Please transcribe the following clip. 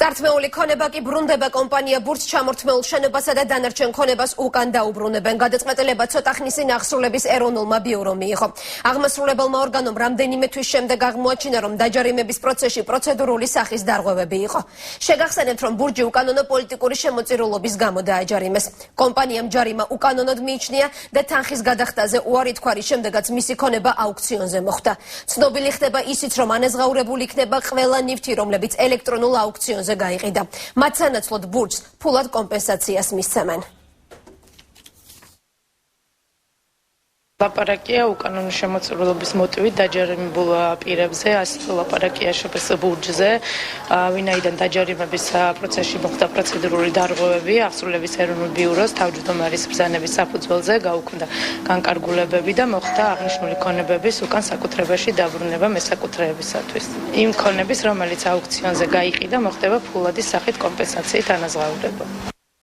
გართმეული ქონება კი ბრუნდება კომპანია ბურთს ჩამორთმეულ შენობასა და დანარჩენ ქონებას უკან დაუბრუნებენ. გადაწყვეტილება ცოტა ხნის წინ აღსრულების ეროვნულმა ბიურომ მიიღო. აღმასრულებელმა ორგანომ რამდენიმე თვის შემდეგ აღმოაჩინა, რომ დაჯარიმების პროცესში პროცედურული სახის დარღვევები იყო. შეგახსენებთ, რომ ბურჯი უკანონო პოლიტიკური შემოწირულობის გამო დააჯარიმეს. კომპანიამ ჯარიმა უკანონოდ მიიჩნია და თანხის გადახდაზე უარი თქვა, რის შემდეგაც მისი ქონება აუქციონზე მოხვდა. ცნობილი ხდება ისიც, რომ ანაზღაურებული იქნება ყველა ნივთი, რომლებიც ელექტრონულ აუქციონზე გაიყიდა. მათ სანაცვლოდ ბურჯს ფულად კომპენსაციას მისცემენ. ლაპარაკია უკანონო შემოწირულობის მოტივით დაჯარიმებულ პირებზე, ასე ლაპარაკია შპს ბურჯზე, ვინაიდან დაჯარიმების პროცესში მოხდა პროცედურული დარღვევები, აღსრულების ეროვნულ ბიუროს თავმჯდომარის ბრძანების საფუძველზე გაუქმდა განკარგულებები და მოხდა აღნიშნული ქონებების უკან საკუთრებაში დაბრუნება მესაკუთრეებისათვის. იმ ქონების, რომელიც აუქციონზე გაიყიდა, მოხდება ფულადის სახით კომპენსაციით ანაზღაურება.